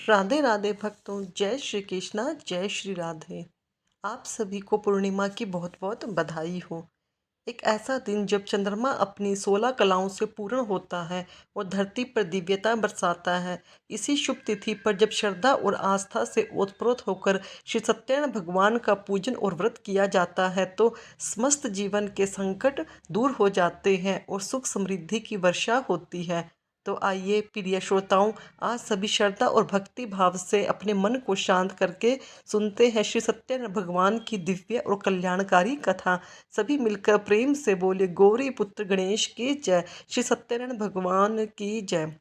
राधे राधे भक्तों, जय श्री कृष्णा, जय श्री राधे। आप सभी को पूर्णिमा की बहुत बहुत बधाई हो। एक ऐसा दिन जब चंद्रमा अपनी 16 कलाओं से पूर्ण होता है और धरती पर दिव्यता बरसाता है। इसी शुभ तिथि पर जब श्रद्धा और आस्था से ओतप्रोत होकर श्री सत्यनारायण भगवान का पूजन और व्रत किया जाता है तो समस्त जीवन के संकट दूर हो जाते हैं और सुख समृद्धि की वर्षा होती है। तो आइए प्रिय श्रोताओं, आज सभी श्रद्धा और भक्ति भाव से अपने मन को शांत करके सुनते हैं श्री सत्यनारायण भगवान की दिव्य और कल्याणकारी कथा। सभी मिलकर प्रेम से बोले, गौरी पुत्र गणेश की जय, श्री सत्यनारायण भगवान की जय।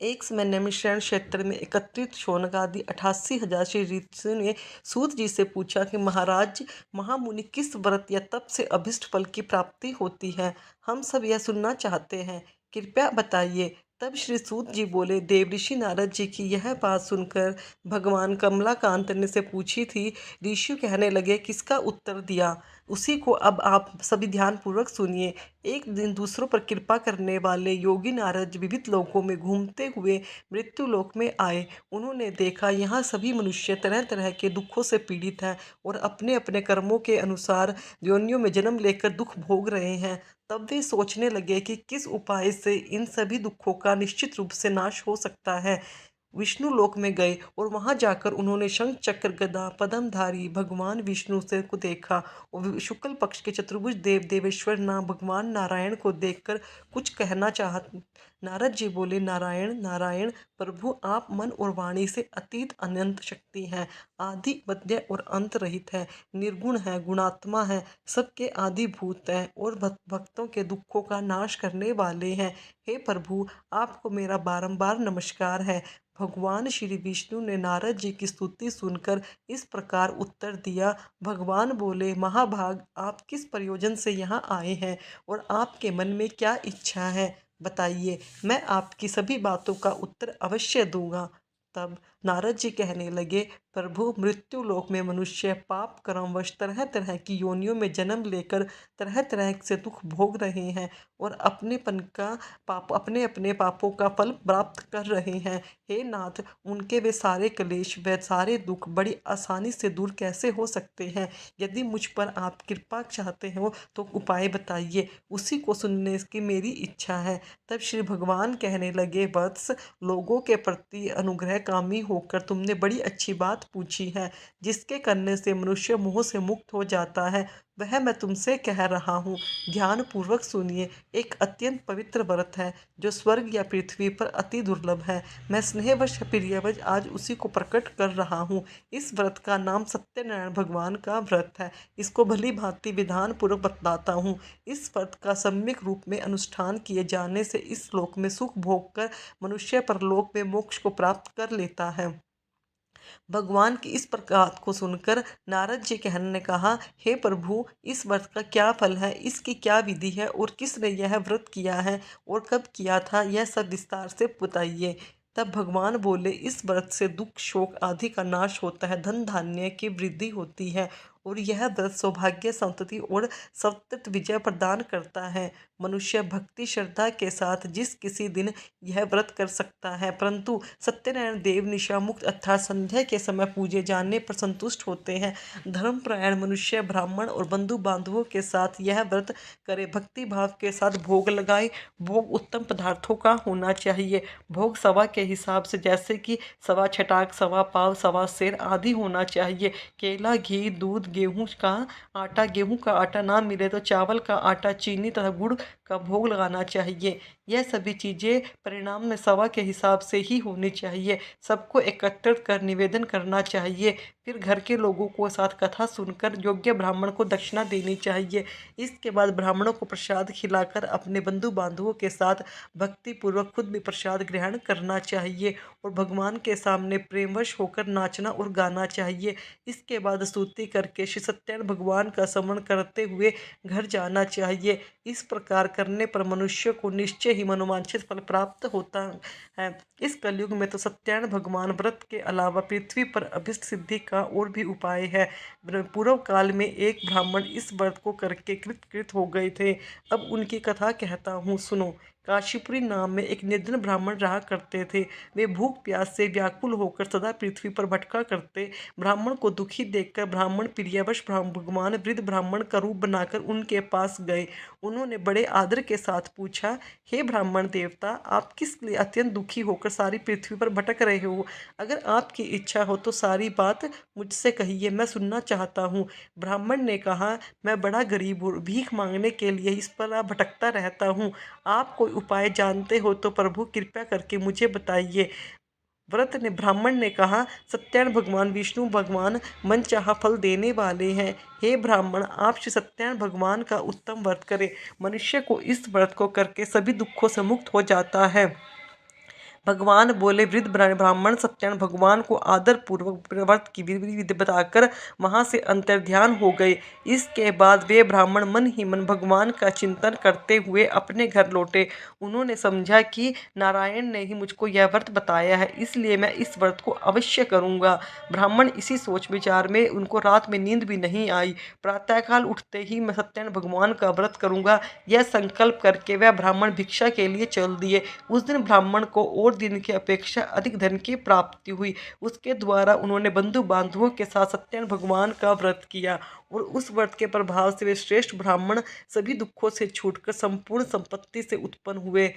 एक समय नैमिषारण्य क्षेत्र में एकत्रित शौनकादि 88,000 श्री ऋषियों ने सूत जी से पूछा कि महाराज, महामुनि किस व्रत या तप से अभिष्ट फल की प्राप्ति होती है? हम सब यह सुनना चाहते हैं, कृपया बताइए। तब श्री सूत जी बोले, देवऋषि नारद जी की यह बात सुनकर भगवान कमलाकांत ने से पूछी थी। ऋषि कहने लगे, किसका उत्तर दिया उसी को अब आप सभी ध्यान पूर्वक सुनिए। एक दिन दूसरों पर कृपा करने वाले योगी नारद विविध लोकों में घूमते हुए मृत्यु लोक में आए। उन्होंने देखा यहाँ सभी मनुष्य तरह तरह के दुखों से पीड़ित हैं और अपने अपने कर्मों के अनुसार योनियों में जन्म लेकर दुख भोग रहे हैं। तब वे सोचने लगे कि किस उपाय से इन सभी दुखों का निश्चित रूप से नाश हो सकता है। विष्णु लोक में गए और वहां जाकर उन्होंने शंख चक्र गदा पद्मधारी भगवान विष्णु से को देखा और शुक्ल पक्ष के चतुर्भुज देव देवेश्वर भगवान नारायण को देखकर कुछ कहना चाह। नारद जी बोले, नारायण नारायण प्रभु, आप मन और वाणी से अतीत अनंत शक्ति हैं, आदि मध्य और अंत रहित है, निर्गुण है, गुणात्मा है, सबके आदि भूत हैं और भक्तों के दुखों का नाश करने वाले हैं। हे प्रभु, आपको मेरा बारंबार नमस्कार है। भगवान श्री विष्णु ने नारद जी की स्तुति सुनकर इस प्रकार उत्तर दिया। भगवान बोले, महाभाग, आप किस प्रयोजन से यहाँ आए हैं और आपके मन में क्या इच्छा है, बताइए, मैं आपकी सभी बातों का उत्तर अवश्य दूंगा। तब नारद जी कहने लगे, प्रभु, मृत्यु लोक में मनुष्य पाप कर्म वश तरह तरह की योनियों में जन्म लेकर तरह तरह से दुख भोग रहे हैं और अपने अपने पापों का फल प्राप्त कर रहे हैं। हे नाथ, उनके वे सारे क्लेश व सारे दुख बड़ी आसानी से दूर कैसे हो सकते हैं? यदि मुझ पर आप कृपा चाहते हो तो उपाय बताइए, उसी को सुनने की मेरी इच्छा है। तब श्री भगवान कहने लगे, वत्स, लोगों के प्रति अनुग्रह कामी होकर तुमने बड़ी अच्छी बात पूछी है। जिसके करने से मनुष्य मोह से मुक्त हो जाता है वह मैं तुमसे कह रहा हूँ। ध्यान पूर्वक सुनिए। एक अत्यंत पवित्र व्रत है जो स्वर्ग या पृथ्वी पर अति दुर्लभ है। मैं स्नेहवश प्रियवश आज उसी को प्रकट कर रहा हूँ। इस व्रत का नाम सत्यनारायण भगवान का व्रत है। इसको भली भांति विधान पूर्वक बतलाता हूँ। इस व्रत का सम्यक रूप में अनुष्ठान किए जाने से इस श्लोक में सुख भोग कर मनुष्य परलोक में मोक्ष को प्राप्त कर लेता है। भगवान की इस प्रकार को सुनकर नारद जी कहने ने कहा, हे प्रभु, इस व्रत का क्या फल है, इसकी क्या विधि है और किसने यह व्रत किया है और कब किया था, यह सब विस्तार से बताइए। तब भगवान बोले, इस व्रत से दुख शोक आदि का नाश होता है, धन धान्य की वृद्धि होती है और यह व्रत सौभाग्य संतति और सतत विजय प्रदान करता है। मनुष्य भक्ति श्रद्धा के साथ जिस किसी दिन यह व्रत कर सकता है, परंतु सत्यनारायण देव निशा मुक्त अर्थात संध्या के समय पूजे जाने पर संतुष्ट होते हैं। धर्मपरायण मनुष्य ब्राह्मण और बंधु बांधवों के साथ यह व्रत करे, भक्ति भाव के साथ भोग लगाए। भोग उत्तम पदार्थों का होना चाहिए। भोग सवा के हिसाब से, जैसे कि सवा छटाक, सवा पाव, सवा सेर आदि होना चाहिए। केला, घी, दूध, गेहूं का आटा, गेहूं का आटा ना मिले तो चावल का आटा, चीनी तथा गुड़ का भोग लगाना चाहिए। यह सभी चीज़ें परिणाम में सवा के हिसाब से ही होनी चाहिए। सबको एकत्रित कर निवेदन करना चाहिए। फिर घर के लोगों को साथ कथा सुनकर योग्य ब्राह्मण को दक्षिणा देनी चाहिए। इसके बाद ब्राह्मणों को प्रसाद खिलाकर अपने बंधु बांधवों के साथ भक्ति पूर्वक खुद भी प्रसाद ग्रहण करना चाहिए और भगवान के सामने प्रेमवश होकर नाचना और गाना चाहिए। इसके बाद स्तुति करके श्री सत्यनारायण भगवान का स्मरण करते हुए घर जाना चाहिए। इस प्रकार करने पर मनुष्य को निश्चय ही मनोवांछित फल प्राप्त होता है। इस कलयुग में तो सत्यनारायण भगवान व्रत के अलावा पृथ्वी पर अभिष्ट सिद्धि का और भी उपाय है। पूर्व काल में एक ब्राह्मण इस व्रत को करके कृत हो गए थे। अब उनकी कथा कहता हूँ, सुनो। काशीपुरी नाम में एक निर्धन ब्राह्मण रहा करते थे। वे भूख प्यास से व्याकुल होकर सदा पृथ्वी पर भटका करते। ब्राह्मण को दुखी देखकर ब्राह्मण प्रियवश भगवान वृद्ध ब्राह्मण का रूप बनाकर उनके पास गए। उन्होंने बड़े आदर के साथ पूछा, हे ब्राह्मण देवता, आप किस लिए अत्यंत दुखी होकर सारी पृथ्वी पर भटक रहे हो? अगर आपकी इच्छा हो तो सारी बात मुझसे कहिए, मैं सुनना चाहता हूँ। ब्राह्मण ने कहा, मैं बड़ा गरीब हूँ, भीख मांगने के लिए इस पर भटकता रहता हूँ। आप कोई उपाय जानते हो तो प्रभु कृपया करके मुझे बताइए। ब्राह्मण ने कहा, सत्यान भगवान विष्णु भगवान मनचाहा फल देने वाले हैं। हे ब्राह्मण, आप श्री सत्यान भगवान का उत्तम व्रत करें। मनुष्य को इस व्रत को करके सभी दुखों से मुक्त हो जाता है। भगवान बोले। वृद्ध ब्राह्मण सत्यान भगवान को आदर पूर्वक व्रत की विधि बताकर वहां से अंतर्ध्यान हो गए। इसके बाद वे ब्राह्मण मन ही मन भगवान का चिंतन करते हुए अपने घर लौटे। उन्होंने समझा कि नारायण ने ही मुझको यह व्रत बताया है, इसलिए मैं इस व्रत को अवश्य करूंगा। ब्राह्मण इसी सोच विचार में उनको रात में नींद भी नहीं आई। प्रातःकाल उठते ही मैं सत्यान भगवान का व्रत करूंगा, यह संकल्प करके वह ब्राह्मण भिक्षा के लिए चल दिए। उस दिन ब्राह्मण को और दिन की अपेक्षा अधिक धन की प्राप्ति हुई। उसके द्वारा उन्होंने बंधु बांधवों के साथ सत्यान भगवान का व्रत किया और उस व्रत के प्रभाव से वे श्रेष्ठ ब्राह्मण सभी दुखों से छूटकर संपूर्ण संपत्ति से उत्पन्न हुए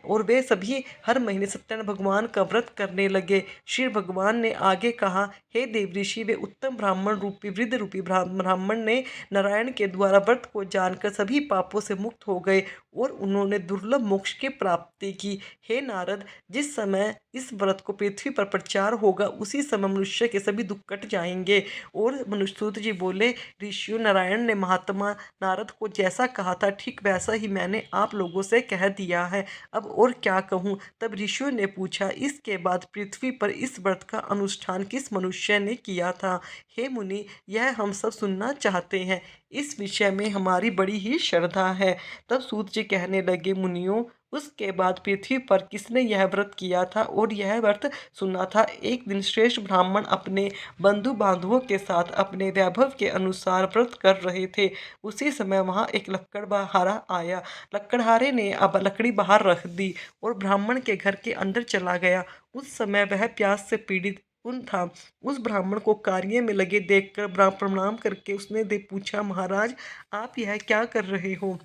और वे सभी हर महीने सत्यानारायण भगवान का व्रत करने लगे। श्री भगवान ने आगे कहा, हे देव ऋषि, वे उत्तम ब्राह्मण रूपी वृद्ध रूपी ब्राह्मण ने नारायण के द्वारा व्रत को जानकर सभी पापों से मुक्त हो गए और उन्होंने दुर्लभ मोक्ष की प्राप्ति की। हे नारद, जिस समय इस व्रत को पृथ्वी पर प्रचार होगा उसी समय मनुष्य के सभी दुख कट जाएंगे। और मनुष्यसूत जी बोले, ऋषियों, नारायण ने महात्मा नारद को जैसा कहा था ठीक वैसा ही मैंने आप लोगों से कह दिया है, अब और क्या कहूँ। तब ऋषियों ने पूछा, इसके बाद पृथ्वी पर इस व्रत का अनुष्ठान किस मनुष्य ने किया था? हे मुनि, यह हम सब सुनना चाहते हैं, इस विषय में हमारी बड़ी ही श्रद्धा है। तब सूत जी कहने लगे, मुनियों, उसके बाद पृथ्वी पर किसने यह व्रत किया था और यह व्रत सुना था? एक दिन श्रेष्ठ ब्राह्मण अपने बंधु बांधवों के साथ अपने वैभव के अनुसार व्रत कर रहे थे। उसी समय वहां एक लकड़हारा आया। लकड़हारे ने अब लकड़ी बाहर रख दी और ब्राह्मण के घर के अंदर चला गया। उस समय वह प्यास से पीड़ित उन था। उस ब्राह्मण को कार्य में लगे देखकर प्रणाम करके उसने पूछा, महाराज, आप यह क्या कर रहे हो?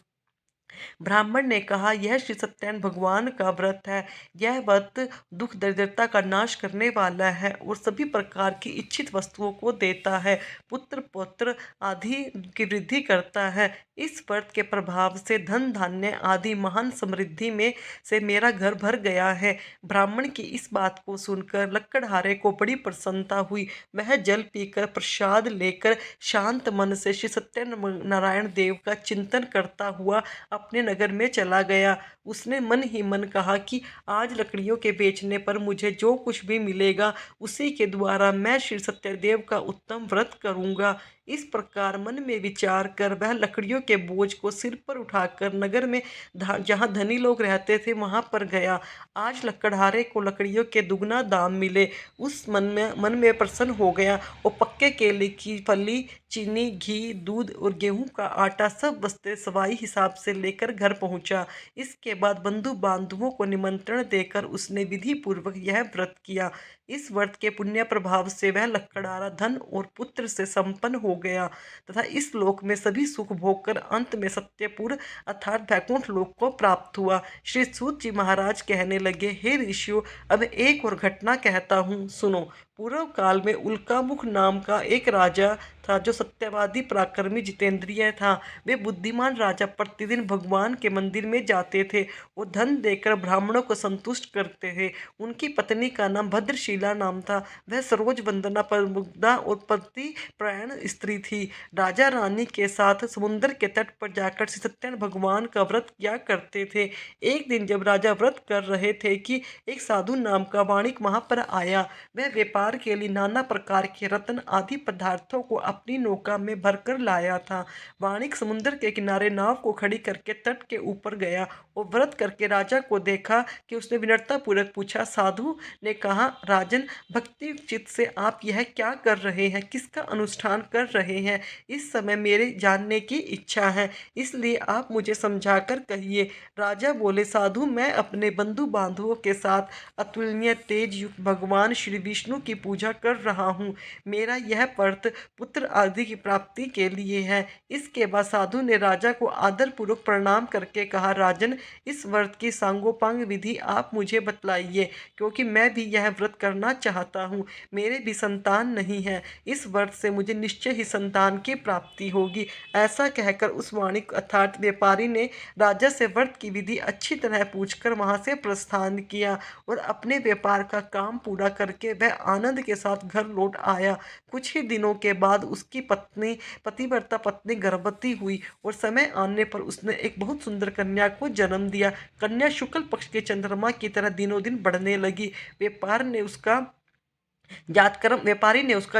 ब्राह्मण ने कहा, यह श्री सत्यानारायण भगवान का व्रत है। यह व्रत दुख दरिद्रता का नाश करने वाला है और सभी प्रकार की इच्छित वस्तुओं को देता है, पुत्र पौत्र आदि की वृद्धि करता है। इस व्रत के प्रभाव से धन धान्य आदि महान समृद्धि में से मेरा घर भर गया है। ब्राह्मण की इस बात को सुनकर लकड़हारे को बड़ी प्रसन्नता हुई। वह जल पीकर प्रसाद लेकर शांत मन से श्री सत्यनारायण देव का चिंतन करता हुआ अपने नगर में चला गया। उसने मन ही मन कहा कि आज लकड़ियों के बेचने पर मुझे जो कुछ भी मिलेगा उसी के द्वारा मैं श्री सत्यदेव का उत्तम व्रत करूंगा। इस प्रकार मन में विचार कर वह लकड़ियों के बोझ को सिर पर उठाकर नगर में जहाँ धनी लोग रहते थे वहां पर गया। आज लकड़हारे को लकड़ियों के दुगना दाम मिले। उस मन में प्रसन्न हो गया और पक्के केले की फली, चीनी, घी, दूध और गेहूं का आटा सब वस्तें सवाई हिसाब से लेकर घर पहुंचा। इसके बाद बंधु बांधवों को निमंत्रण देकर उसने विधि पूर्वक यह व्रत किया। इस व्रत के पुण्य प्रभाव से वह लकड़हारा धन और पुत्र से संपन्न हो गया तथा इस लोक में सभी सुख भोग कर अंत में सत्यपुर अर्थात वैकुंठ लोक को प्राप्त हुआ। श्री सूत जी महाराज कहने लगे, हे ऋषियों, अब एक और घटना कहता हूँ, सुनो। पूर्व काल में उल्कामुख नाम का एक राजा था जो सत्यवादी, पराक्रमी, जितेंद्रिय था। वे बुद्धिमान राजा प्रतिदिन भगवान के मंदिर में जाते थे और धन देकर ब्राह्मणों को संतुष्ट करते थे। उनकी पत्नी का नाम भद्रशीला नाम था। वह सरोज वंदना, प्रमुग्धा और पति प्रायण स्त्री थी। राजा रानी के साथ समुद्र के तट पर जाकर श्री सत्यनारायण भगवान का व्रत किया करते थे। एक दिन जब राजा व्रत कर रहे थे कि एक साधु नाम का वाणिक वहां पर आया। वह व्यापार के लिए नाना प्रकार के रत्न आदि पदार्थों को अपनी नौका में भरकर लाया था। वाणिक समुद्र के किनारे नाव को खड़ी करके के तट के ऊपर गया और व्रत करके राजा को देखा कि उसने विनम्रता पूर्वक पूछा। साधु ने कहा, राजन, भक्ति चित्त से आप यह क्या कर रहे हैं, किसका अनुष्ठान कर रहे हैं, इस समय मेरे जानने की इच्छा है, इसलिए आप मुझे समझाकर कहिए। राजा बोले, साधु, मैं अपने बंधु बांधवों के साथ अतुलनीय तेज युक्त भगवान श्री विष्णु की पूजा कर रहा हूँ। मेरा यह व्रत पुत्र आदि की प्राप्ति के लिए है। इसके बाद साधु ने राजा को आदर पूर्वक प्रणाम करके कहा, राजन, इस व्रत की सांगोपांग विधि आप मुझे बतलाइए, क्योंकि मैं भी यह व्रत करना चाहता हूँ। मेरे भी संतान नहीं है, इस व्रत से मुझे निश्चय ही संतान की प्राप्ति होगी। ऐसा कहकर उस वाणिक अर्थात व्यापारी ने राजा से व्रत की विधि अच्छी तरह पूछकर वहां से प्रस्थान किया और अपने व्यापार का काम पूरा करके वह आनंद के साथ घर लौट आया। कुछ ही दिनों के बाद उसकी पतिव्रता पत्नी गर्भवती हुई और समय आने पर उसने एक बहुत सुंदर कन्या को जन्म दिया। कन्या शुक्ल पक्ष के चंद्रमा की तरह दिनों दिन बढ़ने लगी। व्यापारी ने उसका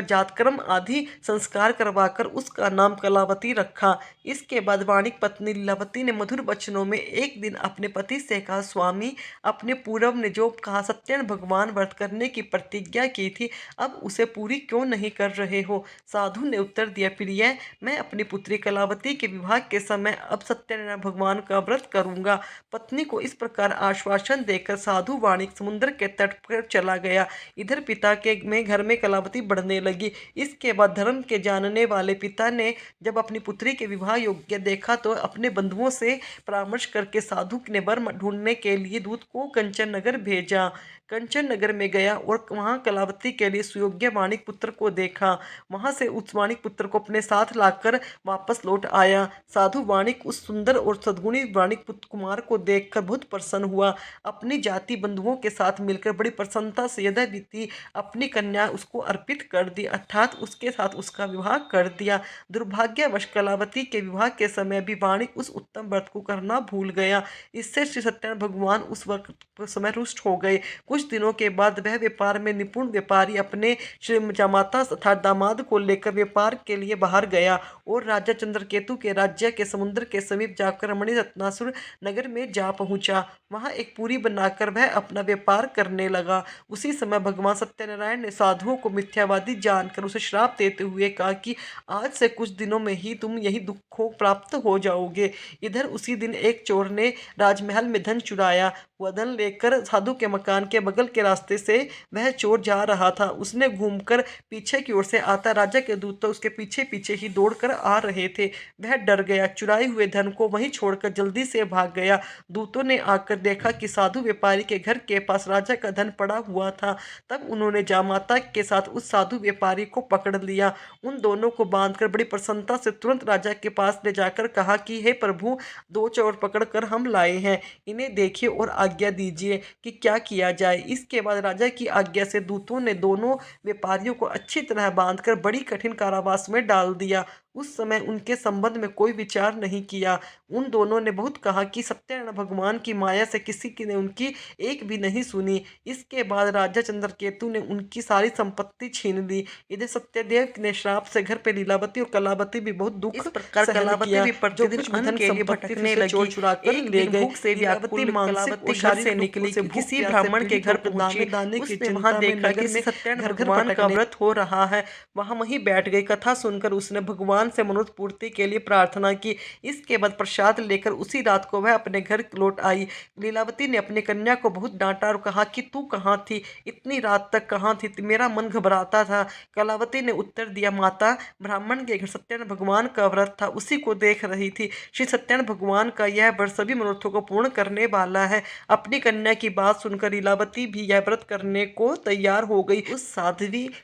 जातकर्म आदि संस्कार करवाकर उसका नाम कलावती रखा। इसके बाद वाणिक पत्नी लीलावती ने मधुर वचनों में एक दिन अपने पति से कहा, स्वामी, अपने पूर्व ने जो कहा सत्यनारायण भगवान व्रत करने की प्रतिज्ञा की थी, अब उसे पूरी क्यों नहीं कर रहे हो? साधु ने उत्तर दिया, प्रिय, मैं अपनी पुत्री कलावती के विवाह के समय अब सत्यनारायण भगवान का व्रत करूंगा। पत्नी को इस प्रकार आश्वासन देकर साधु वाणिक समुद्र के तट पर चला गया। इधर पिता के में घर में कलावती बढ़ने लगी। इसके बाद धर्म के जानने वाले पिता ने जब अपनी पुत्री के विवाह योग्य देखा तो अपने बंधुओं से परामर्श करके साधु ने वर ढूंढने के लिए दूत को कंचन नगर भेजा। कंचन नगर में गया और वहां कलावती के लिए सुयोग्य वाणिक पुत्र को देखा। वहां से उस वाणिक पुत्र को अपने साथ लाकर वापस लौट आया। साधु वाणिक उस सुंदर और सद्गुणी वाणिक पुत्र कुमार को देखकर बहुत प्रसन्न हुआ। अपनी जाति बंधुओं के साथ मिलकर बड़ी प्रसन्नता से यथाविधि अपनी कन्या उसको अर्पित कर दी, अर्थात उसके साथ उसका विवाह कर दिया। दुर्भाग्यवश कलावती के विवाह के समय भी वाणिक उस उत्तम व्रत को करना भूल गया। इससे श्री सत्यनारायण भगवान उस वक्त समय रुष्ट हो गए। कुछ दिनों के बाद वह व्यापार में निपुण व्यापारी अपने श्री जमाता अर्थात दामाद को लेकर व्यापार के लिए बाहर गया और राजा चंद्रकेतु के राज्य के समुद्र के समीप जाकर मणिरत्नासुर नगर में जा पहुंचा। वहां एक पुरी बनाकर वह अपना व्यापार करने लगा। उसी समय भगवान सत्यनारायण ने साधुओं को मिथ्यावादी जानकर उसे श्राप देते हुए कहा कि आज से कुछ दिनों में ही तुम यही दुखों प्राप्त हो जाओगे। इधर उसी दिन एक चोर ने राजमहल में धन चुराया। वह धन लेकर साधु के मकान के बगल के रास्ते से वह चोर जा रहा था। उसने घूमकर पीछे की ओर से आता राजा के दूत तो उसके पीछे पीछे ही दौड़कर आ रहे थे। वह डर गया, चुराए हुए धन को वहीं छोड़कर जल्दी से भाग गया। दूतों ने आकर देखा कि साधु व्यापारी के घर के पास राजा का धन पड़ा हुआ था। तब उन्होंने जामाता के साथ उस साधु व्यापारी को पकड़ लिया। उन दोनों को बांधकर बड़ी प्रसन्नता से तुरंत राजा के पास ले जाकर कहा कि हे प्रभु, दो चोर पकड़कर हम लाए हैं, इन्हें देखिए और आज्ञा दीजिए कि क्या किया जाए। इसके बाद राजा की आज्ञा से दूतों ने दोनों व्यापारियों को अच्छी तरह बांधकर बड़ी कठिन कारावास में डाल दिया। उस समय उनके संबंध में कोई विचार नहीं किया। उन दोनों ने बहुत कहा कि सत्यनारायण भगवान की माया से किसी की ने उनकी एक भी नहीं सुनी। इसके बाद राजा चंद्रकेतु ने उनकी सारी संपत्ति छीन ली। इधर सत्यदेव ने श्राप से घर पे लीलावती और कलावती भी बहुत दुख इस प्रकार कलावती भी प्रतिदिन अन्न के लिए भटकने लगी। चोर चुरा कर ले गए। लीलावती मानसिक और घर से निकली, किसी ब्राह्मण के घर पहुंची। उसने वहां देखा कि सत्यनारायण भगवान का व्रत हो रहा है। वहां वहीं बैठ गई। कथा सुनकर उसने भगवान से मनोरथ पूर्ति के लिए प्रार्थना की। इसके बाद प्रसाद लेकर उसी रात को वह अपने घर लौट आई। लीलावती ने अपनी कन्या को बहुत डांटा और कहा कि तू कहाँ थी, इतनी रात तक कहाँ थी, मेरा मन घबराता था। कलावती ने उत्तर दिया, माता, ब्राह्मण के घर सत्यनारायण भगवान का व्रत था, उसी को देख रही थी। श्री सत्यनारायण भगवान का यह व्रत सभी मनोरथों को पूर्ण करने वाला है। अपनी कन्या की बात सुनकर लीलावती भी यह व्रत करने को तैयार हो गई। उस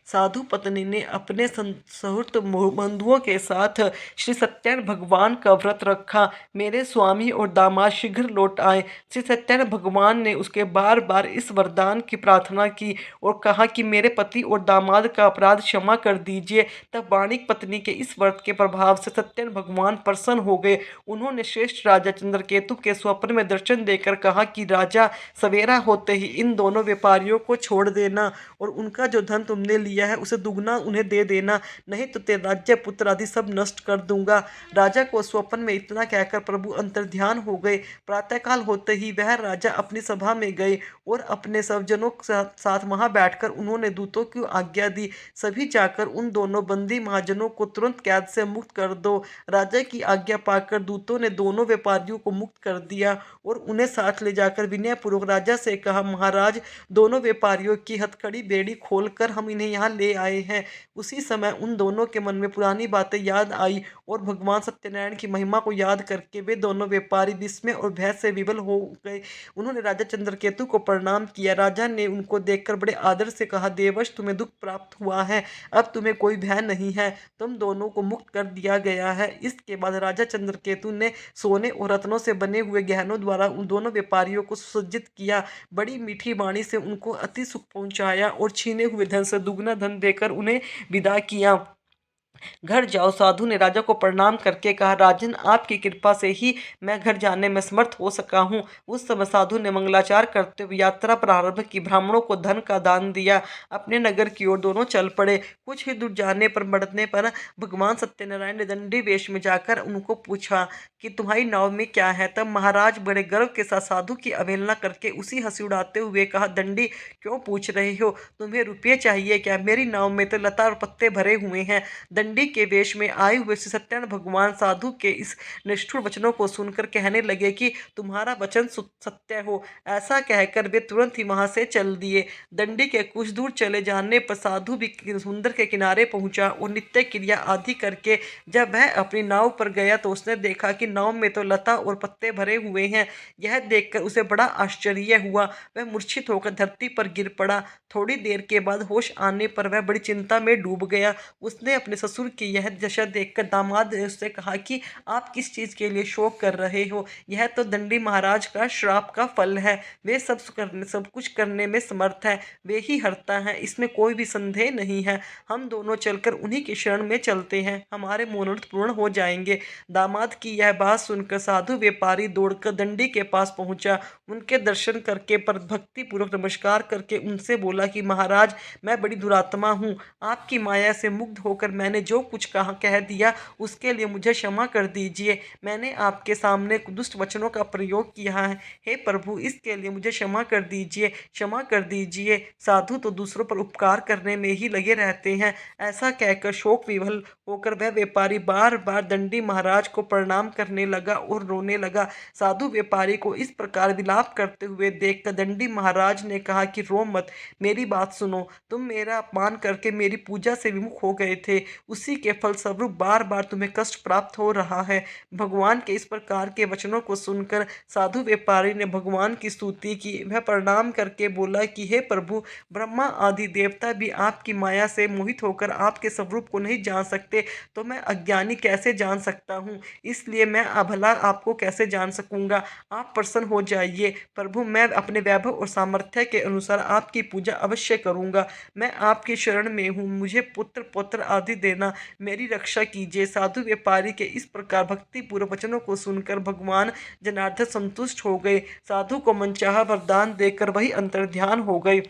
साधु पत्नी ने अपने सुहृद बंधुओं के साथ श्री सत्यनारायण भगवान का व्रत रखा। मेरे स्वामी और दामाद शीघ्र लौट आए। श्री सत्यनारायण भगवान ने उसके बार बार इस वरदान की प्रार्थना की और कहा कि मेरे पति और दामाद का अपराध क्षमा कर दीजिए। तब वाणिक पत्नी के इस व्रत के प्रभाव से सत्यनारायण भगवान प्रसन्न हो गए। उन्होंने श्रेष्ठ राजा चंद्रकेतु के स्वप्न में दर्शन देकर कहा कि राजा, सवेरा होते ही इन दोनों व्यापारियों को छोड़ देना और उनका जो धन तुमने लिया है उसे दुगना उन्हें दे देना, नहीं तो तेरे राज्य पुत्र आदि सब सब नष्ट कर दूंगा। राजा को स्वप्न में इतना कहकर प्रभु अंतर्ध्यान हो गए। प्रातःकाल होते ही वह राजा अपनी सभा में गए और अपने सज्जनों के साथ वहां बैठकर उन्होंने दूतों की आज्ञा दी, सभी जाकर उन दोनों बंदी महाजनों को तुरंत कैद से मुक्त कर दो। राजा की आज्ञा पाकर दूतों ने दोनों व्यापारियों को मुक्त कर दिया और उन्हें साथ ले जाकर विनयपूर्वक राजा से कहा, महाराज, दोनों व्यापारियों की हथकड़ी बेड़ी खोलकर हम इन्हें यहाँ ले आए हैं। उसी समय उन दोनों के मन में पुरानी बातें याद आई और भगवान सत्यनारायण की महिमा को याद करके वे दोनों व्यापारी विस्मय और भय से विवल हो गए। उन्होंने राजा चंद्रकेतु को प्रणाम किया। राजा ने उनको देखकर बड़े आदर से कहा, देवश, तुम्हें दुख प्राप्त हुआ है, अब तुम्हें कोई भय नहीं है, तुम दोनों को मुक्त कर दिया गया है। इसके बाद राजा चंद्रकेतु ने सोने और रत्नों से बने हुए गहनों द्वारा उन दोनों व्यापारियों को सुसज्जित किया, बड़ी मीठी वाणी से उनको अति सुख पहुंचाया और छीने हुए धन से दुगना धन देकर उन्हें विदा किया। घर जाओ, साधु ने राजा को प्रणाम करके कहा, राजन, आपकी कृपा से ही मैं घर जाने में समर्थ हो सका हूँ। उस समय साधु ने मंगलाचार करते हुए यात्रा प्रारंभ की, ब्राह्मणों को धन का दान दिया, अपने नगर की ओर दोनों चल पड़े। कुछ ही दूर जाने पर बढ़ने पर भगवान सत्यनारायण ने दंडी वेश में जाकर उनको पूछा कि तुम्हारी नाव में क्या है। तब महाराज बड़े गर्व के साथ साधु की अवहेलना करके उसी हंसी उड़ाते हुए कहा, दंडी, क्यों पूछ रहे हो? तुम्हें रुपये चाहिए क्या? मेरी नाव में तो लता और पत्ते भरे हुए हैं। दंडी के वेश में आए हुए श्री सत्यनारायण भगवान साधु के इस निष्ठुर वचनों को सुनकर कहने लगे कि तुम्हारा वचन सत्य हो। ऐसा कहकर वे तुरंत ही वहां से चल दिए। दंडी के कुछ दूर चले जाने पर साधु भी समुद्र के किनारे पहुंचा और नित्य क्रिया आदि करके जब वह अपनी नाव पर गया तो उसने देखा कि नाव में तो लता और पत्ते भरे हुए हैं। यह देखकर उसे बड़ा आश्चर्य हुआ। वह मूर्छित होकर धरती पर गिर पड़ा। थोड़ी देर के बाद होश आने पर वह बड़ी चिंता में डूब गया। उसने अपने ससुर की यह दशा देखकर दामाद ने उससे कहा कि आप किस चीज के लिए शोक कर रहे हो? यह तो दंडी महाराज का श्राप का फल है। वे सब कुछ करने में समर्थ है, वे ही हरता है, इसमें कोई भी संदेह नहीं है। हम दोनों चलकर उन्हीं की शरण में चलते हैं, हमारे मनोरथ पूर्ण हो जाएंगे। दामाद की यह बात सुनकर साधु व्यापारी दौड़कर दंडी के पास पहुंचा। उनके दर्शन करके पर भक्ति पूर्वक नमस्कार करके उनसे बोला कि महाराज, मैं बड़ी दुरात्मा हूँ। आपकी माया से मुग्ध होकर मैंने जो कुछ कह दिया उसके लिए मुझे क्षमा कर दीजिए। मैंने आपके सामने दुष्ट वचनों का प्रयोग किया है, हे प्रभु, इसके लिए मुझे क्षमा कर दीजिए, क्षमा कर दीजिए। साधु तो दूसरों पर उपकार करने में ही लगे रहते हैं। ऐसा कहकर शोक विवल होकर वह व्यापारी बार बार दंडी महाराज को प्रणाम करने लगा और रोने लगा। साधु व्यापारी को इस प्रकार विलाप करते हुए देखकर दंडी महाराज ने कहा कि रो मत, मेरी बात सुनो। तुम मेरा अपमान करके मेरी पूजा से विमुख हो गए थे, उसी के फलस्वरूप बार बार तुम्हें कष्ट प्राप्त हो रहा है। भगवान के इस प्रकार के वचनों को सुनकर साधु व्यापारी ने भगवान की स्तुति की। वह प्रणाम करके बोला कि हे प्रभु, ब्रह्मा आदि देवता भी आपकी माया से मोहित होकर आपके स्वरूप को नहीं जान सकते, तो मैं अज्ञानी कैसे जान सकता हूँ? इसलिए मैं अभला आपको कैसे जान सकूंगा? आप प्रसन्न हो जाइए प्रभु, मैं अपने वैभव और सामर्थ्य के अनुसार आपकी पूजा अवश्य करूंगा। मैं आपकी शरण में हूँ, मुझे पुत्र पौत्र आदि देना, मेरी रक्षा कीजिए। साधु व्यापारी के इस प्रकार भक्ति पूर्व वचनों को सुनकर भगवान जनार्दन संतुष्ट हो गए। साधु को मनचाहा वरदान देकर वही अंतर्ध्यान हो गए।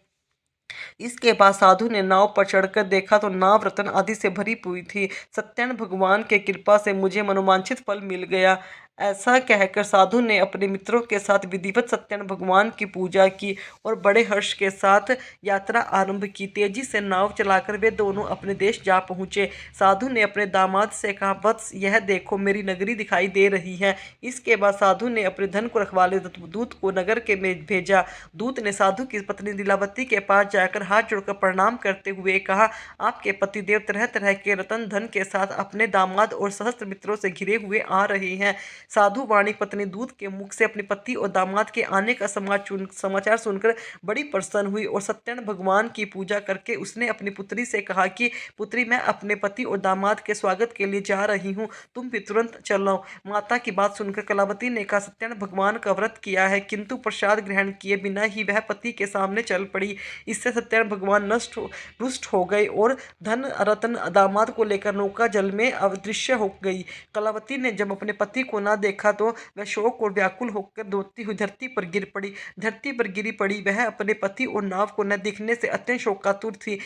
इसके बाद साधु ने नाव पर चढ़कर देखा तो नाव रत्न आदि से भरी हुई थी। सत्यनारायण भगवान के कृपा से मुझे मनोवांछित फल मिल गया। ऐसा कहकर साधु ने अपने मित्रों के साथ विधिवत सत्यनारायण भगवान की पूजा की और बड़े हर्ष के साथ यात्रा आरंभ की। तेजी से नाव चलाकर वे दोनों अपने देश जा पहुंचे। साधु ने अपने दामाद से कहा, वत्स, यह देखो, मेरी नगरी दिखाई दे रही है। इसके बाद साधु ने अपने धन को रखवाले दूत को नगर के में भेजा। दूत ने साधु की पत्नी लीलावती के पास जाकर हाथ जोड़कर प्रणाम करते हुए कहा, आपके पतिदेव तरह तरह के रतन धन के साथ अपने दामाद और सहस्त्र मित्रों से घिरे हुए आ रहे हैं। साधु वाणी पत्नी दूत के मुख से अपने पति और दामाद के आने का समाचार सुनकर बड़ी प्रसन्न हुई और सत्यनारायण भगवान की पूजा करके उसने अपनी पुत्री से कहा कि पुत्री, मैं अपने पति और दामाद के स्वागत के लिए जा रही हूँ, तुम भी तुरंत चलो। माता की बात सुनकर कलावती ने कहा, सत्यनारायण भगवान का व्रत किया है, किंतु प्रसाद ग्रहण किए बिना ही वह पति के सामने चल पड़ी। इससे सत्यनारायण भगवान रुष्ट हो गए और धन रत्न दामाद को लेकर नौका जल में अदृश्य हो गई। कलावती ने जब अपने पति को न देखा तो वह शोक और व्याकुल होकर रोती हुई धरती पर गिर पड़ी। धरती पर गिरी पड़ी वह अपने पति और नाव को न दिखने से अत्यंत शोकातुर थी।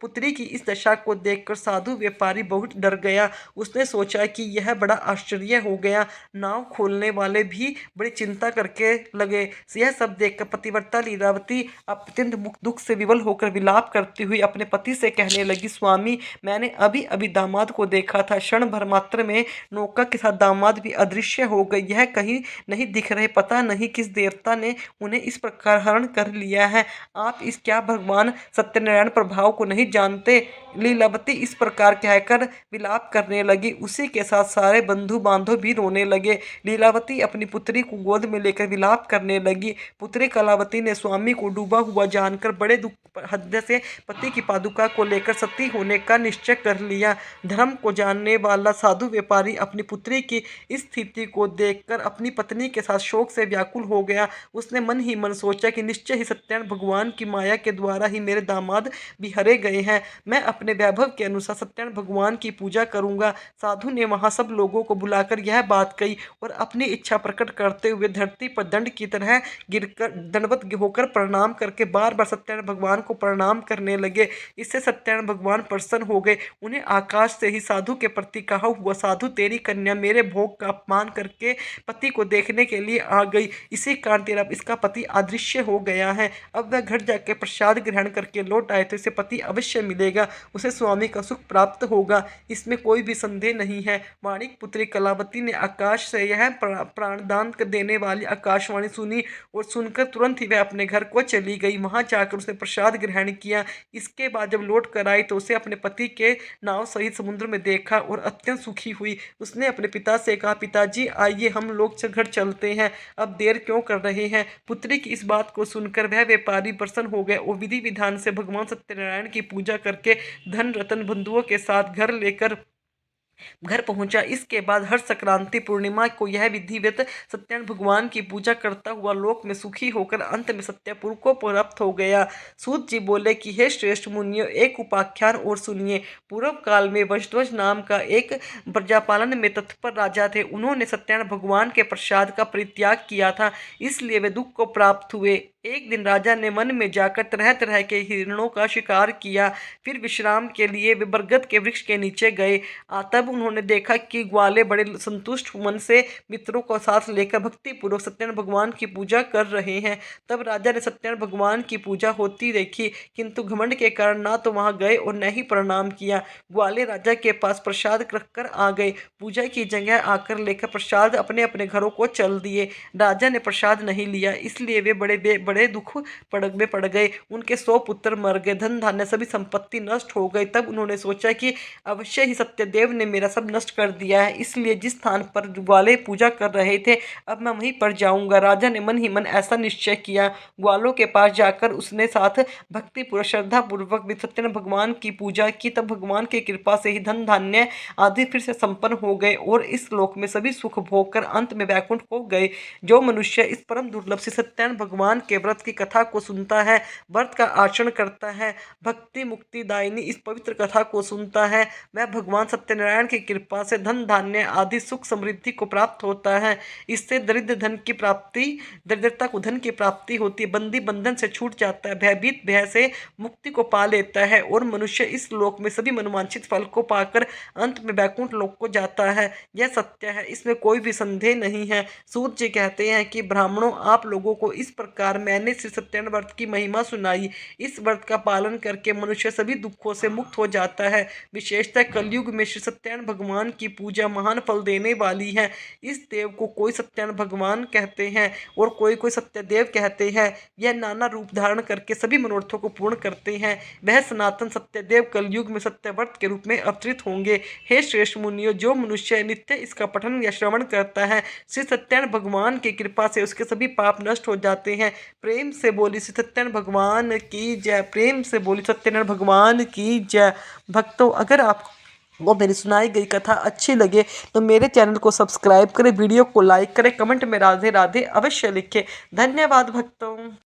पुत्री की इस दशा को देखकर साधु व्यापारी बहुत डर गया। उसने सोचा कि यह बड़ा आश्चर्य हो गया। नाव खोलने वाले भी बड़ी चिंता करके लगे। यह सब देखकर पतिव्रता लीलावती अत्यंत दुख से विवल होकर विलाप करती हुई अपने पति से कहने लगी, स्वामी, मैंने अभी अभी दामाद को देखा था। क्षण भर मात्र में नौका के साथ दामाद भी अदृश्य हो गए। यह कहीं नहीं दिख रहे। पता नहीं किस देवता ने उन्हें इस प्रकार हरण कर लिया है। आप इस क्या भगवान सत्यनारायण प्रभाव को नहीं जानते? लीलावती इस प्रकार कहकर विलाप करने लगी। उसी के साथ सारे बंधु बांधव भी रोने लगे। लीलावती अपनी पुत्री को गोद में लेकर विलाप करने लगी। पुत्री कलावती ने स्वामी को डूबा हुआ जानकर बड़े दुख हृदय से पति की पादुका को लेकर सती होने का निश्चय कर लिया। धर्म को जानने वाला साधु व्यापारी अपनी पुत्री की इस स्थिति को देखकर अपनी पत्नी के साथ शोक से व्याकुल हो गया। उसने मन ही मन सोचा कि निश्चय ही सत्यनारायण भगवान की माया के द्वारा ही मेरे दामाद भी हरे गए हैं। मैं अपने वैभव के अनुसार सत्यनारायण भगवान की पूजा करूंगा। साधु ने वहां सब लोगों को बुलाकर यह बात कही और अपनी इच्छा प्रकट करते हुए धरती पर दंड की तरह गिरकर दंडवत होकर प्रणाम करके बार बार सत्यनारायण भगवान को प्रणाम करने लगे। इससे सत्यनारायण भगवान प्रसन्न हो गए। उन्हें आकाश से ही साधु के प्रति कहा हुआ, साधु, तेरी कन्या मेरे भोग का अपमान करके पति को देखने के लिए आ गई। इसी कारण तेरा इसका पति अदृश्य हो गया है। अब वह घर जाकर प्रसाद ग्रहण करके लौट आए तो इसे पति अवश्य मिलेगा। उसे स्वामी का सुख प्राप्त होगा, इसमें कोई भी संदेह नहीं है। माणिक पुत्री कलावती ने आकाश से यह प्राणदान देने वाली आकाशवाणी सुनी और सुनकर तुरंत ही वह अपने घर को चली गई। वहां जाकर उसने प्रसाद ग्रहण किया। इसके बाद जब लौट कर आई तो उसे अपने पति के नाव सहित समुद्र में देखा और अत्यंत सुखी हुई। उसने अपने पिता से कहा, पिताजी, आइए हम लोग घर चलते हैं, अब देर क्यों कर रहे हैं? पुत्री की इस बात को सुनकर वह व्यापारी प्रसन्न हो गए और विधि विधान से भगवान सत्यनारायण की पूजा करके धन रतन बंधुओं के साथ घर पहुंचा। इसके बाद हर संक्रांति पूर्णिमा को यह विधिवत सत्यनारायण भगवान की पूजा करता हुआ लोक में सुखी होकर अंत में सत्यपुर को प्राप्त हो गया। सूत जी बोले कि हे श्रेष्ठ मुनियों, एक उपाख्यान और सुनिए। पूर्व काल में वंशध्वज नाम का एक प्रजापालन में तत्पर राजा थे। उन्होंने सत्यनारायण भगवान के प्रसाद का परित्याग किया था, इसलिए वे दुख को प्राप्त हुए। एक दिन राजा ने वन में जाकर तरह तरह के हिरणों का शिकार किया। फिर विश्राम के लिए वे बरगद के वृक्ष के नीचे गए। तब उन्होंने देखा कि ग्वाले बड़े संतुष्ट मन से मित्रों को साथ लेकर भक्तिपूर्वक सत्यनारायण भगवान की पूजा कर रहे हैं। तब राजा ने सत्यनारायण भगवान की पूजा होती देखी, किंतु घमंड के कारण ना तो वहां गए और न ही प्रणाम किया। ग्वाले राजा के पास प्रसाद रखकर आ गए। पूजा की जगह आकर लेकर प्रसाद अपने अपने घरों को चल दिए। राजा ने प्रसाद नहीं लिया, इसलिए वे बड़े दुख में पड़ गए। उनके 100 पुत्र मर गए, धन धान्य सभी संपत्ति नष्ट हो गई। तब उन्होंने सोचा कि अवश्य ही सत्यदेव ने मेरा सब नष्ट कर दिया है, इसलिए जिस स्थान पर ग्वाले पूजा कर रहे थे अब मैं वहीं पर जाऊंगा। राजा ने मन ही मन ऐसा निश्चय किया। ग्वालों के पास जाकर उसने साथ भक्ति पूर्वक श्रद्धा पूर्वक भी सत्यनारायण भगवान की पूजा की। तब भगवान की कृपा से ही धन धान्य आदि फिर से संपन्न हो गए और इस लोक में सभी सुख भोग कर अंत में वैकुंठ को गए। जो मनुष्य इस परम दुर्लभ से सत्यनारायण भगवान के व्रत की कथा को सुनता है, व्रत का आचरण करता है, भक्ति मुक्ति दायिनी इस पवित्र कथा को सुनता है, वह भगवान सत्यनारायण की कृपा से धन धान्य आदि सुख समृद्धि को प्राप्त होता है। इससे दरिद्रता को धन की प्राप्ति होती है, बंदी बंधन से छूट जाता है, भयभीत भय से मुक्ति को पा लेता है और मनुष्य इस लोक में सभी मनोवांछित फल को पाकर अंत में वैकुंठ लोक को जाता है। यह सत्य है, इसमें कोई भी संदेह नहीं है। सूत जी कहते हैं कि ब्राह्मणों, आप लोगों को इस प्रकार मैंने श्री सत्यनारायण व्रत की महिमा सुनाई। इस व्रत का पालन करके मनुष्य सभी दुखों से मुक्त हो जाता है। विशेषतः कलयुग में श्री सत्यनारायण भगवान की पूजा महान फल देने वाली है। इस देव को कोई सत्यनारायण भगवान कहते हैं और कोई सत्यदेव कहते हैं। यह नाना रूप धारण करके सभी मनोरथों को पूर्ण करते हैं। वह सनातन सत्यदेव कलयुग में सत्यव्रत के रूप में अवतरित होंगे। हे श्रेष्ठ मुनियों, जो मनुष्य नित्य इसका पठन या श्रवण करता है, श्री सत्यनारायण भगवान की कृपा से उसके सभी पाप नष्ट हो जाते हैं। प्रेम से बोली श्री सत्यनारायण भगवान की जय। प्रेम से बोली सत्यनारायण भगवान की जय। भक्तों, अगर आपको मेरी सुनाई गई कथा अच्छी लगे तो मेरे चैनल को सब्सक्राइब करें, वीडियो को लाइक करें, कमेंट में राधे राधे अवश्य लिखें। धन्यवाद भक्तों।